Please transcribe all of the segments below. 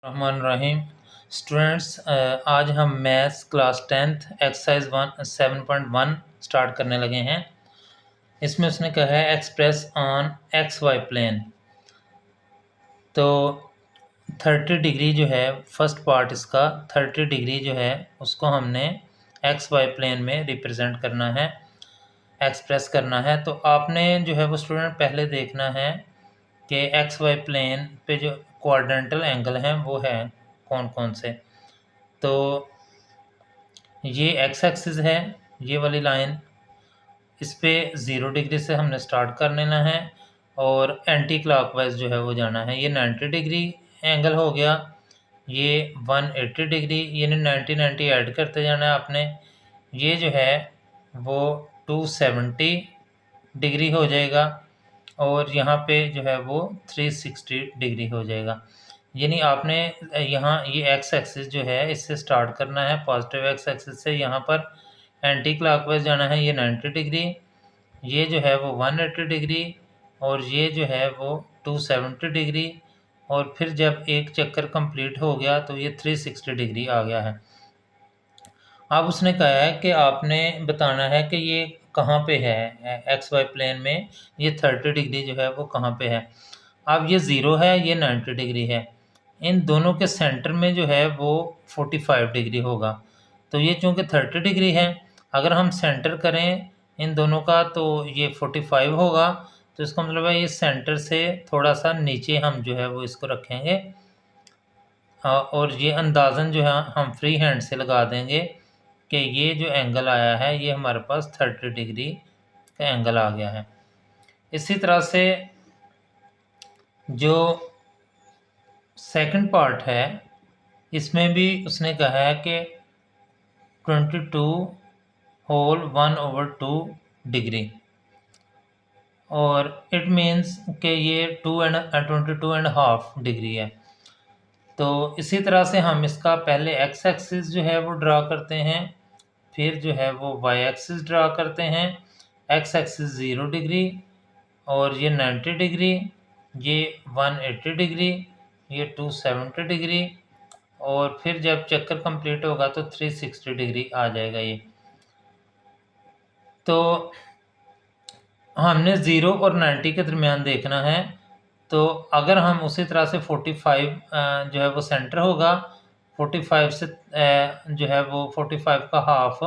रहमान रहीम। Students, आज हम maths class 10th exercise 7.1 start करने लगे हैं। इसमें उसने कहा है express on X Y plane. तो 30 डिग्री जो है फर्स्ट पार्ट इसका 30 डिग्री जो है उसको हमने एक्स वाई प्लेन में रिप्रेजेंट करना है, एक्सप्रेस करना है। तो आपने जो है वो स्टूडेंट पहले देखना है कि एक्स वाई प्लेन पे जो क्वाड्रेंटल एंगल हैं वो है कौन कौन से। तो ये एक्स एक्सिस है, ये वाली लाइन, इस पे 0 डिग्री से हमने स्टार्ट कर लेना है और एंटी क्लॉकवाइज जो है वो जाना है। ये 90 डिग्री एंगल हो गया, ये 180 डिग्री, यानी 90 ऐड करते जाना है आपने। ये जो है वो 270 डिग्री हो जाएगा और यहाँ पे जो है वो 360 डिग्री हो जाएगा। यानी आपने यहाँ ये एक्स एक्सिस जो है इससे स्टार्ट करना है, पॉजिटिव एक्स एक्सिस से। यहाँ पर एंटी क्लॉकवाइज जाना है, ये 90 डिग्री, ये जो है वो 180 डिग्री और ये जो है वो 270 डिग्री। और फिर जब एक चक्कर कंप्लीट हो गया तो ये 360 डिग्री आ गया है। अब उसने कहा है कि आपने बताना है कि ये कहाँ पे है एक्स वाई प्लेन में, ये 30 डिग्री जो है वो कहाँ पे है। अब ये 0 है, ये 90 डिग्री है, इन दोनों के सेंटर में जो है वो 45 डिग्री होगा। तो ये चूँकि 30 डिग्री है, अगर हम सेंटर करें इन दोनों का तो ये 45 होगा। तो इसका मतलब है ये सेंटर से थोड़ा सा नीचे हम जो है वो इसको रखेंगे और ये अंदाज़न जो है हम फ्री हैंड से लगा देंगे कि ये जो एंगल आया है ये हमारे पास 30 डिग्री का एंगल आ गया है। इसी तरह से जो सेकंड पार्ट है इसमें भी उसने कहा है कि 22 होल 1/2 डिग्री, और इट मीन्स कि ये 22.5 डिग्री है। तो इसी तरह से हम इसका पहले एक्स एक्सिस जो है वो ड्रा करते हैं, फिर जो है वो वाई एक्सिस ड्रा करते हैं। एक्स एक्सिस 0 डिग्री और ये 90 डिग्री, ये 180 डिग्री, ये 270 डिग्री, और फिर जब चक्कर कंप्लीट होगा तो 360 डिग्री आ जाएगा ये। तो हमने 0 और 90 के दरमियान देखना है। तो अगर हम उसी तरह से 45 जो है वो सेंटर होगा, 45 से जो है वो 45 का हाफ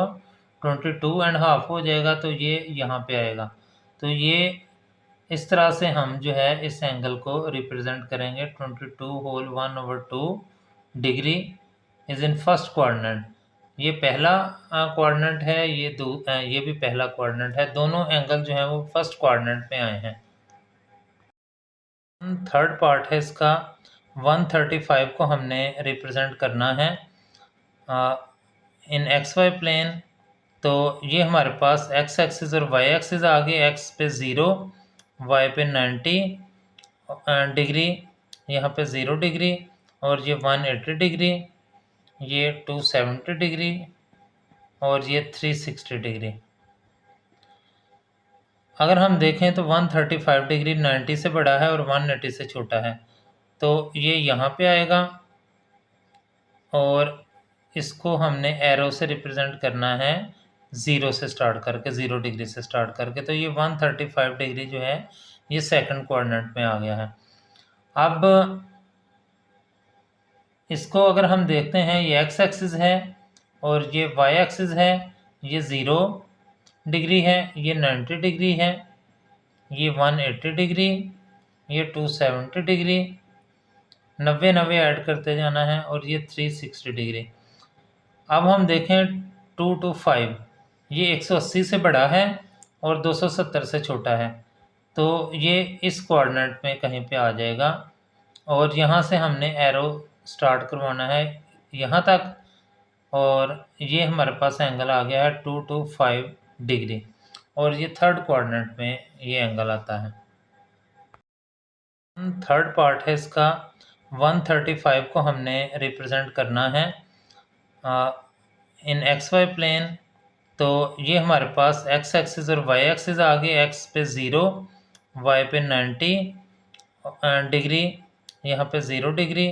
22.5 हो जाएगा, तो ये यहाँ पे आएगा। तो ये इस तरह से हम जो है इस एंगल को रिप्रेजेंट करेंगे। 22 whole 1/2 degree is in first quadrant. ये पहला क्वाड्रेंट है, ये भी पहला क्वाड्रेंट है। दोनों एंगल जो है वो फर्स्ट क्वाड्रेंट में आए हैं। थर्ड पार्ट है इसका 135 को हमने रिप्रेजेंट करना है इन एक्स वाई प्लेन। तो ये हमारे पास एक्स एक्सिस और वाई एक्सिस आ गए। एक्स पे 0, वाई पे 90 डिग्री, यहाँ पे 0 डिग्री, और ये 180 डिग्री, ये 270 डिग्री, और ये 360 डिग्री। अगर हम देखें तो 135 डिग्री 90 से बड़ा है और 180 से छोटा है, तो ये यहाँ पे आएगा और इसको हमने एरो से रिप्रेजेंट करना है 0 से स्टार्ट करके, 0 डिग्री से स्टार्ट करके। तो ये 135 डिग्री जो है ये सेकंड क्वाड्रेंट में आ गया है। अब इसको अगर हम देखते हैं, ये एक्स एक्सिस है और ये वाई एक्सिस है, ये 0 डिग्री है, ये 90 डिग्री है, ये 180 डिग्री, ये 270 डिग्री, 90 ऐड करते जाना है, और ये 360 डिग्री। अब हम देखें 2 to 5, ये 180 से बड़ा है और 270 से छोटा है, तो ये इस कोऑर्डिनेट में कहीं पे आ जाएगा। और यहाँ से हमने एरो स्टार्ट करवाना है यहाँ तक, और ये हमारे पास एंगल आ गया है 2 to 5 डिग्री, और ये थर्ड कोऑर्डिनेट में ये एंगल आता है। थर्ड पार्ट है इसका 135 को हमने रिप्रेजेंट करना है इन एक्स वाई प्लेन। तो ये हमारे पास एक्स एक्सिस और वाई एक्सिस आ गए। एक्स पे 0, वाई पे 90 डिग्री, यहाँ पे 0 डिग्री,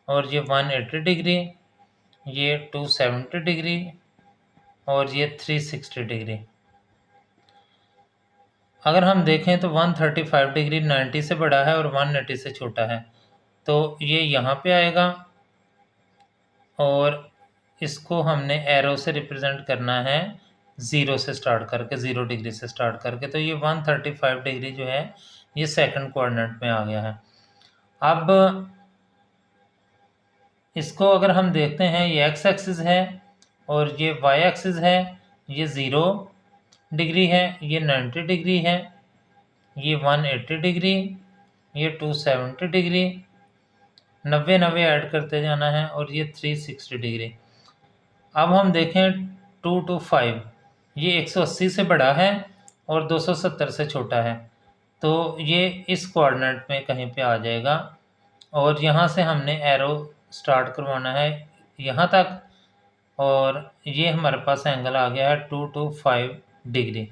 और ये 180 डिग्री, ये 270 डिग्री और ये 360 डिग्री। अगर हम देखें तो 135 डिग्री 90 से बड़ा है और 180 से छोटा है, तो ये यहाँ पे आएगा और इसको हमने एरो से रिप्रेजेंट करना है 0 से स्टार्ट करके, 0 डिग्री से स्टार्ट करके। तो ये 135 डिग्री जो है ये सेकंड कोऑर्डिनेट में आ गया है। अब इसको अगर हम देखते हैं, ये एक्स एक्सिस है और ये वाई एक्सिस है, ये 0 डिग्री है, ये 90 डिग्री है, ये 180 डिग्री, ये 270 डिग्री, 90 ऐड करते जाना है और ये 360 डिग्री। अब हम देखें 2 to 5, ये 180 से बड़ा है और 270 से छोटा है, तो ये इस कोऑर्डिनेट में कहीं पे आ जाएगा और यहाँ से हमने एरो स्टार्ट करवाना है यहाँ तक और ये हमारे पास एंगल आ गया है 2 to 5 डिग्री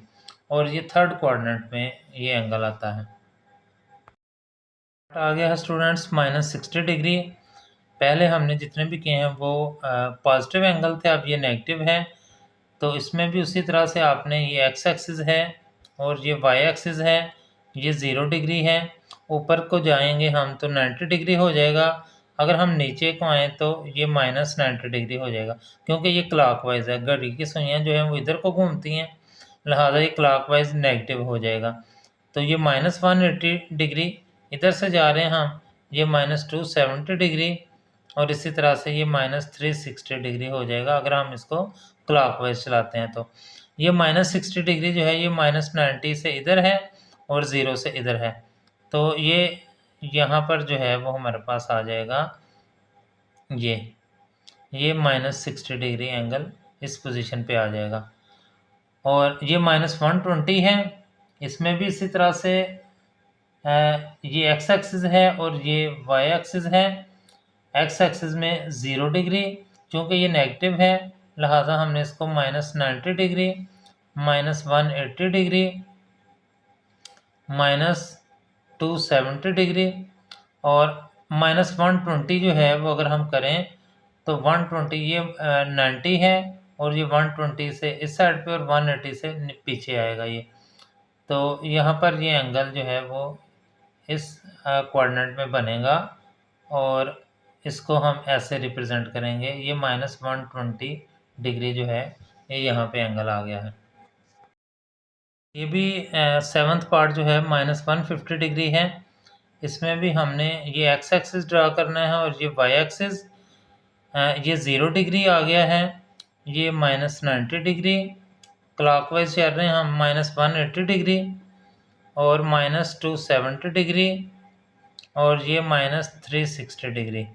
और ये थर्ड कोऑर्डिनेट में ये एंगल आता है। आ गया है स्टूडेंट्स -60 डिग्री। पहले हमने जितने भी किए हैं वो पॉजिटिव एंगल थे, अब ये नेगेटिव है। तो इसमें भी उसी तरह से आपने, ये एक्स एक्सिस है और ये वाई एक्सिस है, ये 0 डिग्री है। ऊपर को जाएंगे हम तो 90 डिग्री हो जाएगा, अगर हम नीचे को आएँ तो ये -90 डिग्री हो जाएगा, क्योंकि ये क्लॉकवाइज है। घड़ी की सुइयाँ जो हैं वो इधर को घूमती हैं, लिहाजा ये क्लॉकवाइज नेगेटिव हो जाएगा। तो ये -180 डिग्री इधर से जा रहे हैं हम, ये -270 डिग्री और इसी तरह से ये -360 डिग्री हो जाएगा अगर हम इसको क्लॉकवाइज चलाते हैं। तो ये -60 डिग्री जो है ये -90 से इधर है और 0 से इधर है, तो ये यहाँ पर जो है वो हमारे पास आ जाएगा ये -60 डिग्री एंगल इस पोजीशन पे आ जाएगा। और ये -120 है, इसमें भी इसी तरह से ये एक्स एक्सिस है और ये वाई एक्सिस है। एक्स एक्सिस में 0 डिग्री, क्योंकि ये नेगेटिव है लिहाजा हमने इसको -90 डिग्री, -180 डिग्री, -270 डिग्री और -120 जो है वो अगर हम करें तो 120, ये 90 है और ये 120 से इस साइड पे और 180 से पीछे आएगा ये। तो यहाँ पर ये एंगल जो है वो इस कोऑर्डिनेट में बनेगा और इसको हम ऐसे रिप्रेजेंट करेंगे। ये -120 डिग्री जो है ये यहाँ पे एंगल आ गया है। ये भी 7th पार्ट जो है -150 डिग्री है, इसमें भी हमने ये एक्स एक्सिस ड्रा करना है और ये वाई एक्सिस, ये 0 डिग्री आ गया है, ये -90 डिग्री, क्लॉकवाइज चल रहे हैं हम, -180 डिग्री और -270 डिग्री और ये -360 डिग्री।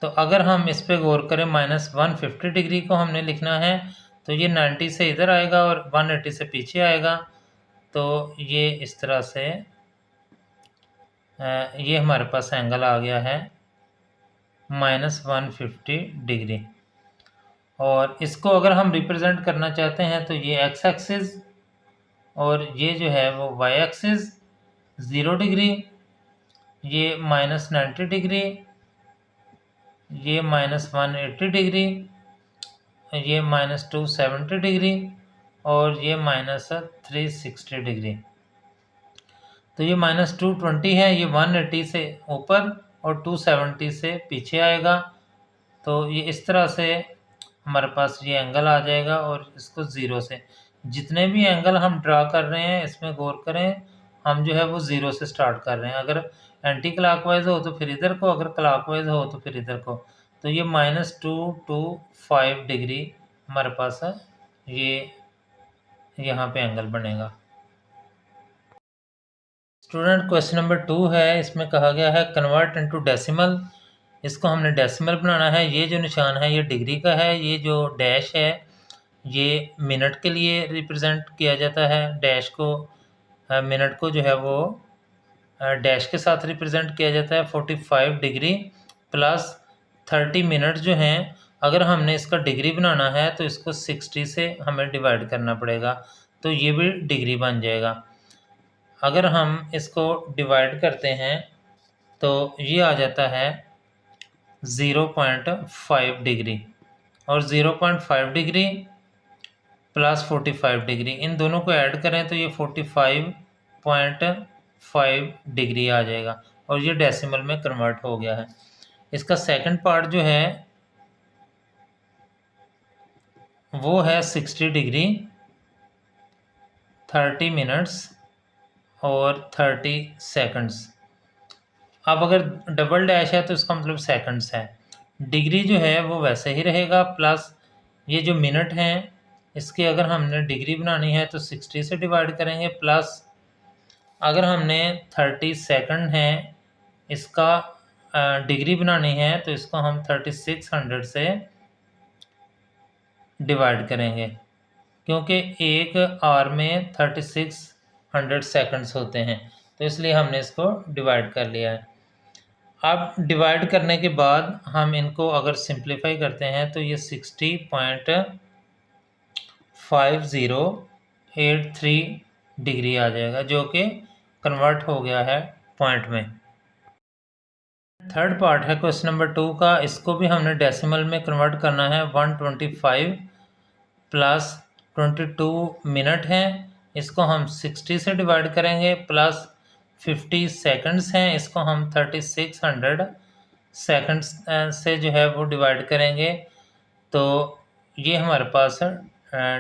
तो अगर हम इस पे गौर करें, -150 डिग्री को हमने लिखना है तो ये 90 से इधर आएगा और 180 से पीछे आएगा, तो ये इस तरह से ये हमारे पास एंगल आ गया है -150 डिग्री। और इसको अगर हम रिप्रेजेंट करना चाहते हैं तो ये एक्स एक्सिस और ये जो है वो वाई एक्सिस 0 डिग्री, ये -90 डिग्री, ये -180 डिग्री, ये -270 डिग्री और ये -360 डिग्री। तो ये -220 है, ये 180 से ऊपर और 270 से पीछे आएगा, तो ये इस तरह से हमारे पास ये एंगल आ जाएगा। और इसको 0 से, जितने भी एंगल हम ड्रा कर रहे हैं इसमें गौर करें, हम जो है वो 0 से स्टार्ट कर रहे हैं। अगर एंटी क्लॉकवाइज हो तो फिर इधर को, अगर क्लॉकवाइज हो तो फिर इधर को। तो ये -225 डिग्री हमारे पास है, ये यहाँ पे एंगल बनेगा। स्टूडेंट क्वेश्चन नंबर 2 है, इसमें कहा गया है कन्वर्ट इनटू डेसिमल। इसको हमने डेसिमल बनाना है। ये जो निशान है ये डिग्री का है, ये जो डैश है ये मिनट के लिए रिप्रेजेंट किया जाता है। डैश को, मिनट को जो है वो डैश के साथ रिप्रेजेंट किया जाता है। 45 डिग्री प्लस 30 मिनट जो हैं, अगर हमने इसका डिग्री बनाना है तो इसको 60 से हमें डिवाइड करना पड़ेगा, तो ये भी डिग्री बन जाएगा। अगर हम इसको डिवाइड करते हैं तो ये आ जाता है 0.5 डिग्री, और 0.5 डिग्री प्लस 45 डिग्री, इन दोनों को ऐड करें तो ये 45.5 डिग्री आ जाएगा, और ये डेसिमल में कन्वर्ट हो गया है। इसका सेकंड पार्ट जो है वो है 60 डिग्री 30 मिनट्स और 30 सेकंड्स। अब अगर डबल डैश है तो इसका मतलब सेकंड्स है। डिग्री जो है वो वैसे ही रहेगा, प्लस ये जो मिनट हैं इसकी अगर हमने डिग्री बनानी है तो 60 से डिवाइड करेंगे, प्लस अगर हमने 30 सेकंड है इसका डिग्री बनानी है तो इसको हम 3600 से डिवाइड करेंगे, क्योंकि एक आवर में 3600 सेकंड्स होते हैं, तो इसलिए हमने इसको डिवाइड कर लिया है। अब डिवाइड करने के बाद हम इनको अगर सिंप्लीफाई करते हैं तो ये 60.5083 डिग्री आ जाएगा, जो कि कन्वर्ट हो गया है पॉइंट में। थर्ड पार्ट है क्वेश्चन नंबर 2 का, इसको भी हमने डेसिमल में कन्वर्ट करना है। 125 प्लस 22 मिनट हैं, इसको हम 60 से डिवाइड करेंगे, प्लस 50 सेकंड्स हैं, इसको हम 3600 सेकंड्स से जो है वो डिवाइड करेंगे, तो ये हमारे पास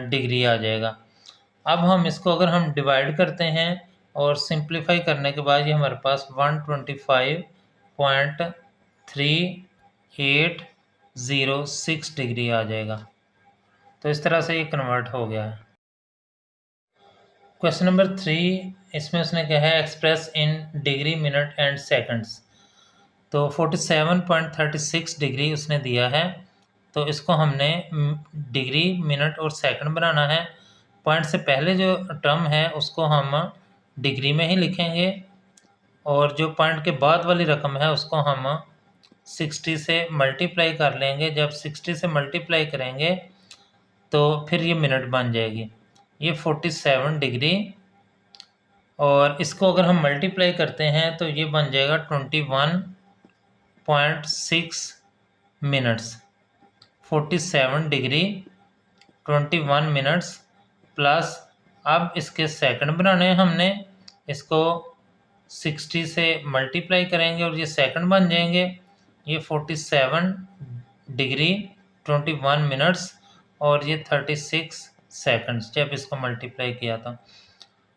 डिग्री आ जाएगा। अब हम इसको अगर हम डिवाइड करते हैं और सिंप्लीफाई करने के बाद ये हमारे पास 125.3806 डिग्री आ जाएगा। तो इस तरह से ये कन्वर्ट हो गया है। क्वेश्चन नंबर 3, इसमें उसने कहा है express in degree minute and seconds. तो 47.36 डिग्री उसने दिया है, तो इसको हमने डिग्री मिनट और सेकंड बनाना है। पॉइंट से पहले जो टर्म है उसको हम डिग्री में ही लिखेंगे, और जो पॉइंट के बाद वाली रकम है उसको हम 60 से मल्टीप्लाई कर लेंगे। जब 60 से मल्टीप्लाई करेंगे तो फिर ये मिनट बन जाएगी, ये 47 डिग्री, और इसको अगर हम मल्टीप्लाई करते हैं तो ये बन जाएगा 21.6 मिनट्स। 47 डिग्री 21 मिनट्स प्लस, अब इसके सेकंड बनाने हैं हमने, इसको 60 से मल्टीप्लाई करेंगे और ये सेकंड बन जाएंगे। ये 47 डिग्री 21 मिनट्स और ये 36 सेकंड्स जब इसको मल्टीप्लाई किया था।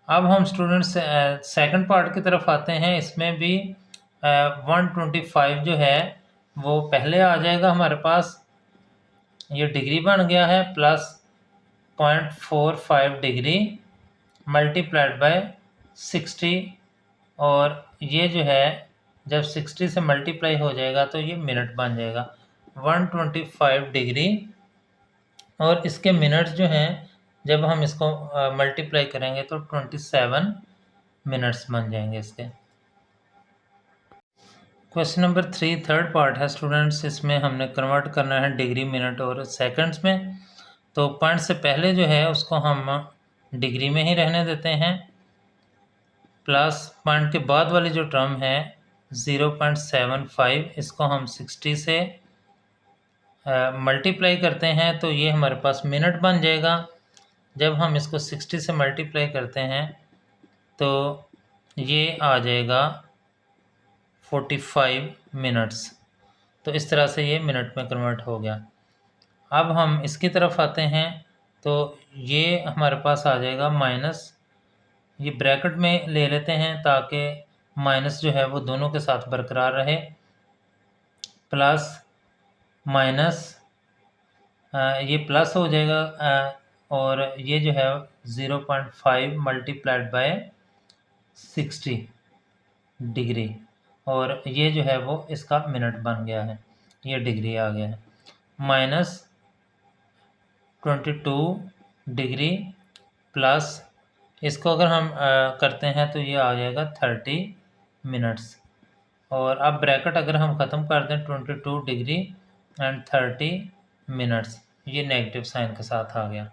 अब हम स्टूडेंट्स सेकंड पार्ट की तरफ आते हैं। इसमें भी 125 जो है वो पहले आ जाएगा हमारे पास, ये डिग्री बन गया है, प्लस 0.45 डिग्री मल्टीप्लाइड बाय 60, और ये जो है जब 60 से मल्टीप्लाई हो जाएगा तो ये मिनट बन जाएगा 125 डिग्री, और इसके मिनट्स जो हैं जब हम इसको मल्टीप्लाई करेंगे तो 27 मिनट्स बन जाएंगे इसके। क्वेश्चन नंबर 3 थर्ड पार्ट है स्टूडेंट्स, इसमें हमने कन्वर्ट करना है डिग्री मिनट और सेकंड्स में। तो पॉइंट से पहले जो है उसको हम डिग्री में ही रहने देते हैं, प्लस पॉइंट के बाद वाली जो टर्म है 0.75, इसको हम 60 से मल्टीप्लाई करते हैं तो ये हमारे पास मिनट बन जाएगा। जब हम इसको 60 से मल्टीप्लाई करते हैं तो ये आ जाएगा 45 मिनट्स। तो इस तरह से ये मिनट में कन्वर्ट हो गया। अब हम इसकी तरफ आते हैं तो ये हमारे पास आ जाएगा माइनस, ये ब्रैकेट में ले लेते हैं ताकि माइनस जो है वो दोनों के साथ बरकरार रहे, प्लस माइनस ये प्लस हो जाएगा, और ये जो है 0.5 मल्टीप्लाइड बाय 60 डिग्री, और ये जो है वो इसका मिनट बन गया है, ये डिग्री आ गया है, माइनस 22 डिग्री प्लस इसको अगर हम करते हैं तो ये आ जाएगा 30 मिनट्स, और अब ब्रैकेट अगर हम ख़त्म कर दें 22 डिग्री एंड 30 मिनट्स, ये नेगेटिव साइन के साथ आ गया।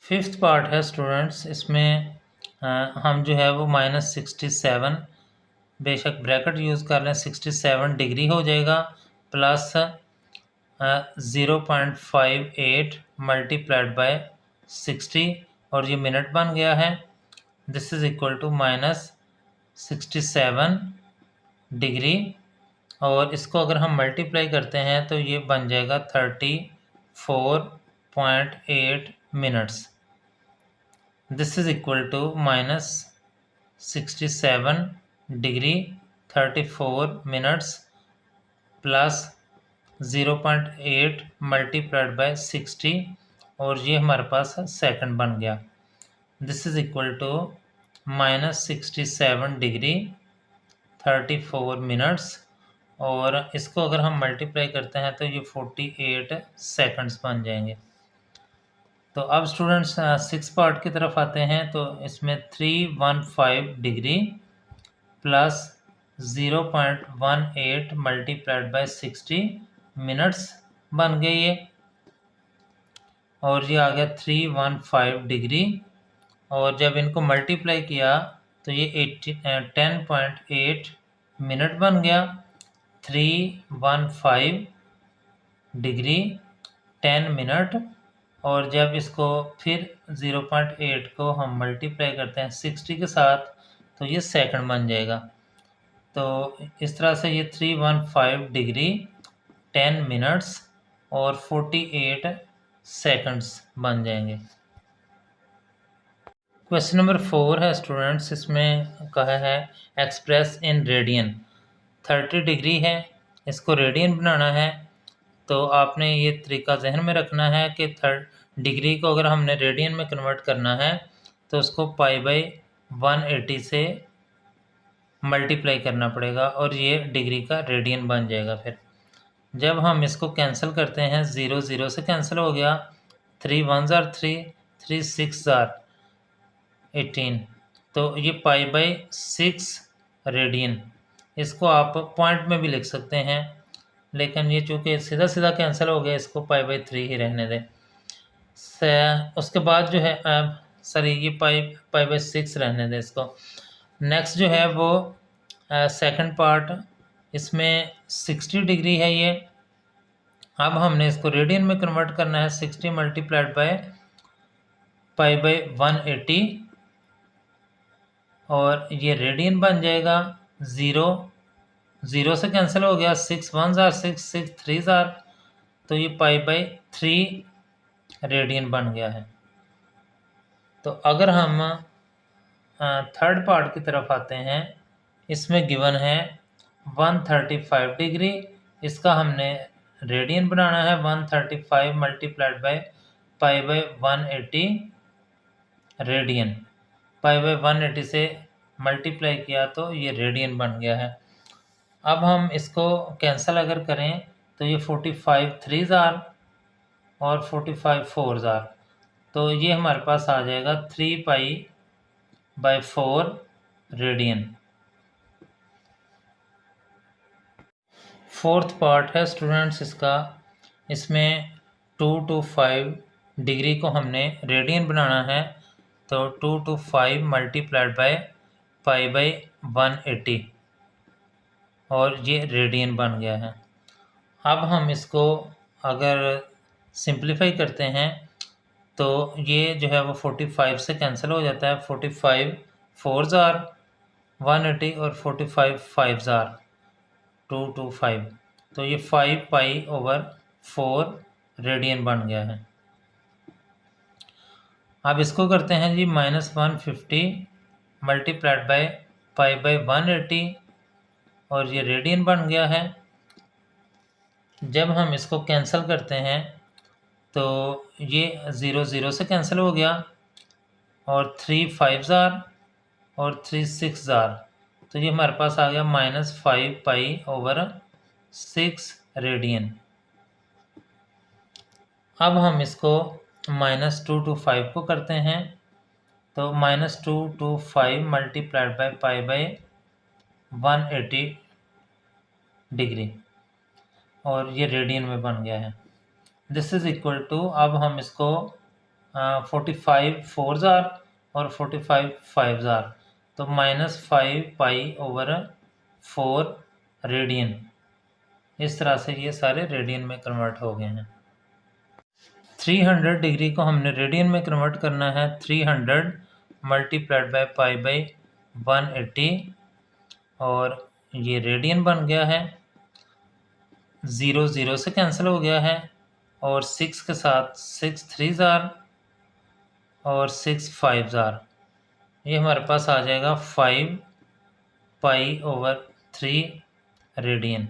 फिफ्थ पार्ट है स्टूडेंट्स, इसमें हम जो है वो -67, बेशक ब्रैकेट यूज़ कर लें 67 डिग्री हो जाएगा, प्लस 0.58 मल्टीप्लाइड बाय 60 और ये मिनट बन गया है। This is equal to -67 degree और इसको अगर हम मल्टीप्लाई करते हैं तो ये बन जाएगा 34.8 minutes. This is equal to -67 degree 34 minutes plus 0.8 multiplied by 60 और ये हमारे पास सेकंड बन गया। This is equal to -67 degree 34 minutes और इसको अगर हम मल्टीप्लाई करते हैं तो ये 48 सेकंड्स बन जाएंगे। तो अब स्टूडेंट्स 6 पार्ट की तरफ आते हैं। तो इसमें 315 degree plus 0.18 multiplied by 60 minutes बन गए ये और ये आ गया 315 डिग्री और जब इनको मल्टीप्लाई किया तो ये 10.8 मिनट बन गया। 315 डिग्री 10 मिनट और जब इसको फिर 0.8 को हम मल्टीप्लाई करते हैं 60 के साथ तो ये सेकंड बन जाएगा। तो इस तरह से ये 315 डिग्री 10 मिनट्स और 48 सेकंड्स बन जाएंगे। क्वेश्चन नंबर 4 है स्टूडेंट्स, इसमें कहा है एक्सप्रेस इन रेडियन। 30 डिग्री है, इसको रेडियन बनाना है। तो आपने ये तरीका जहन में रखना है कि 30 डिग्री को अगर हमने रेडियन में कन्वर्ट करना है तो उसको π/180 से मल्टीप्लाई करना पड़ेगा और ये डिग्री का रेडियन बन जाएगा। फिर जब हम इसको कैंसिल करते हैं 0 0 से कैंसिल हो गया, 3 1 जार 3, 3 6 जार 18, तो ये π/6 रेडियन। इसको आप पॉइंट में भी लिख सकते हैं लेकिन ये चूँकि सीधा सीधा कैंसिल हो गया इसको π/3 ही रहने दें। उसके बाद जो है सॉरी ये π/6 रहने दें इसको। नेक्स्ट जो है वो सेकंड पार्ट, इसमें 60 डिग्री है ये। अब हमने इसको रेडियन में कन्वर्ट करना है। 60 मल्टीप्लाइड बाय π/180 और ये रेडियन बन जाएगा। 0 0 से कैंसिल हो गया, 6 1 जार 6, 6 3 जार, तो ये π/3 रेडियन बन गया है। तो अगर हम थर्ड पार्ट की तरफ आते हैं, इसमें गिवन है 135 डिग्री, इसका हमने रेडियन बनाना है। 135 मल्टीप्लाइड बाय π/180 रेडियन, π/180 से मल्टीप्लाई किया तो ये रेडियन बन गया है। अब हम इसको कैंसिल अगर करें तो ये 45 3 जार और 45 4 जार, तो ये हमारे पास आ जाएगा 3π/4 रेडियन। फोर्थ पार्ट है स्टूडेंट्स इसका, इसमें 2 to 5 डिग्री को हमने रेडियन बनाना है। तो 2 to 5 मल्टीप्लाइड बाय π/180 और ये रेडियन बन गया है। अब हम इसको अगर सिंप्लीफाई करते हैं तो ये जो है वो 45 से कैंसिल हो जाता है। 45 4 जार 180 और 45 5 जार 2 to 5, तो ये 5π/4 रेडियन बन गया है। अब इसको करते हैं जी -150 मल्टीप्लाइड बाय π/180 और ये रेडियन बन गया है। जब हम इसको कैंसिल करते हैं तो ये 0 0 से कैंसिल हो गया और 3 5 जार और 3 6 जार, तो ये हमारे पास आ गया -5π/6 रेडियन। अब हम इसको -2 to 5 को करते हैं। तो -2 to 5 मल्टीप्लाइड बाय π/180 डिग्री और ये रेडियन में बन गया है। दिस इज इक्वल टू, अब हम इसको 45 4 जार और 45 5 जार, तो -5π/4 रेडियन इस तरह से ये सारे रेडियन में कन्वर्ट हो गए हैं। 300 डिग्री को हमने रेडियन में कन्वर्ट करना है। 300 मल्टीप्लाइड बाय पाई बाई 180 और ये रेडियन बन गया है। 0 0 से कैंसिल हो गया है और 6 के साथ 6 3 जार और 6 5 जार, ये हमारे पास आ जाएगा 5 पाई ओवर 3 रेडियन।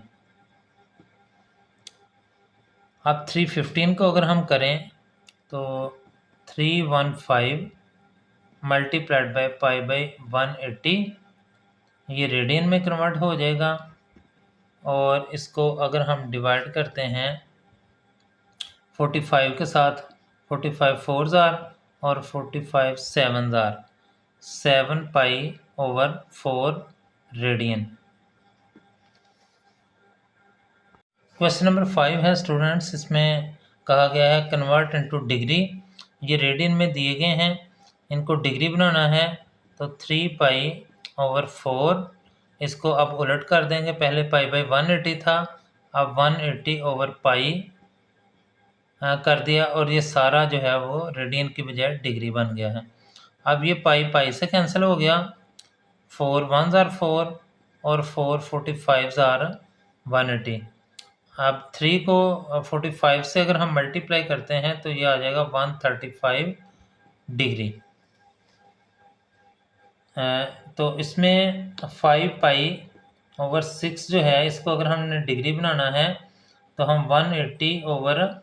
अब 315 को अगर हम करें तो 315 मल्टीप्लाइड बाय पाई बाई 180, ये रेडियन में कन्वर्ट हो जाएगा। और इसको अगर हम डिवाइड करते हैं 45 के साथ, 45 4 जार और 45 7 jar, 7 pi over 4 radian. Question number 5 है स्टूडेंट्स, इसमें कहा गया है कन्वर्ट इनटू डिग्री। ये रेडियन में दिए गए हैं, इनको डिग्री बनाना है तो 3 पाई ओवर 4, इसको अब उलट कर देंगे। पहले पाई बाई 180 था, अब 180 ओवर पाई कर दिया और ये सारा जो है वो रेडियन की बजाय डिग्री बन गया है। अब ये पाई पाई से कैंसिल हो गया, 4 1 जार 4 और 4 45 जार 180। अब 3 को 45 से अगर हम मल्टीप्लाई करते हैं तो ये आ जाएगा 135 डिग्री। तो इसमें 5 पाई ओवर 6 जो है, इसको अगर हमने डिग्री बनाना है तो हम 180 ओवर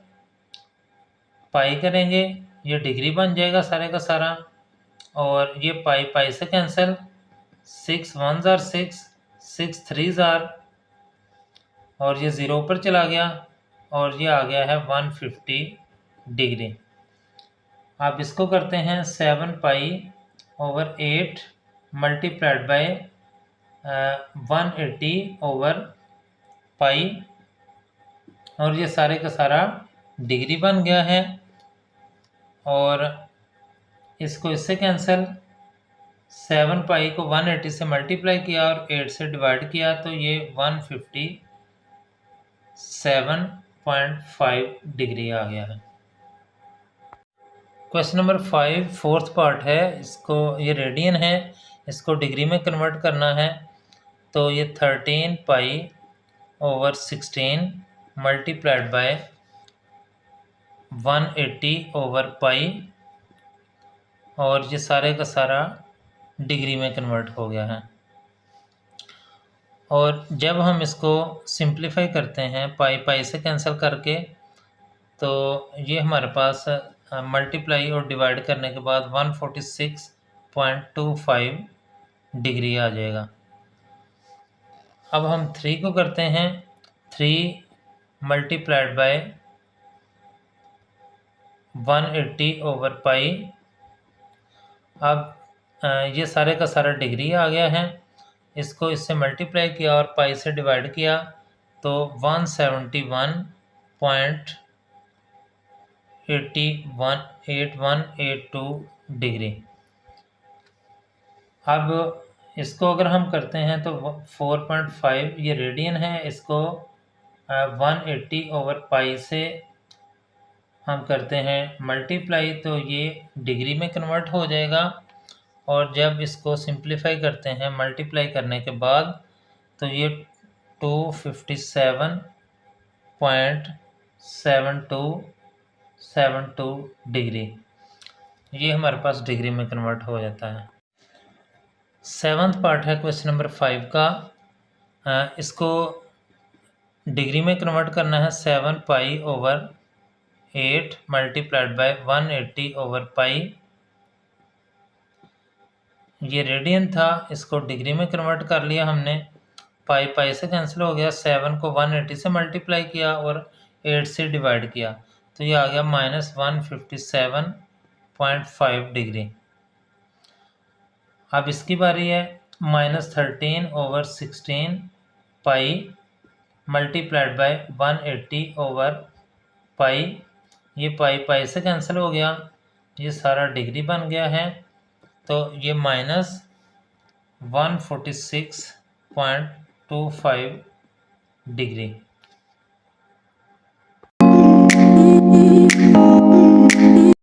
पाई करेंगे, ये डिग्री बन जाएगा सारे का सारा। और ये पाई पाई से कैंसिल, 6 1 जार 6, 6 3 जार और ये 0 पर चला गया और ये आ गया है 150 डिग्री। आप इसको करते हैं 7 pi over 8 multiplied by 180 over पाई और ये सारे का सारा डिग्री बन गया है। और इसको इससे कैंसिल, 7 पाई को 180 से मल्टीप्लाई किया और 8 से डिवाइड किया तो ये 157.5 डिग्री आ गया है। क्वेश्चन नंबर 5 फोर्थ पार्ट है, इसको ये रेडियन है, इसको डिग्री में कन्वर्ट करना है तो ये 13 pi over 16 multiplied by 180 over पाई और ये सारे का सारा डिग्री में कन्वर्ट हो गया है। और जब हम इसको सिंप्लीफाई करते हैं पाई पाई से कैंसिल करके तो ये हमारे पास मल्टीप्लाई और डिवाइड करने के बाद 146.25 डिग्री आ जाएगा। अब हम 3 को करते हैं, 3 मल्टीप्लाइड बाय 180 ओवर पाई। अब ये सारे का सारा डिग्री आ गया है, इसको इससे मल्टीप्लाई किया और पाई से डिवाइड किया तो 171.8182 डिग्री। अब इसको अगर हम करते हैं तो 4.5 ये रेडियन है, इसको 180 ओवर पाई से हम करते हैं मल्टीप्लाई तो ये डिग्री में कन्वर्ट हो जाएगा। और जब इसको सिंप्लीफाई करते हैं मल्टीप्लाई करने के बाद तो ये 257.7272 डिग्री, ये हमारे पास डिग्री में कन्वर्ट हो जाता है। 7th पार्ट है क्वेश्चन नंबर 5 का, इसको डिग्री में कन्वर्ट करना है। 7 pi over 8 multiplied by 180 over पाई, ये रेडियन था, इसको डिग्री में कन्वर्ट कर लिया हमने। पाई पाई से कैंसिल हो गया, 7 को 180 से मल्टीप्लाई किया और 8 से डिवाइड किया तो ये आ गया -157.5 डिग्री। अब इसकी बारी है, -13 over 16 pi multiplied by 180 over पाई, ये पाई पाई से कैंसिल हो गया, ये सारा डिग्री बन गया है तो ये -146.25 डिग्री।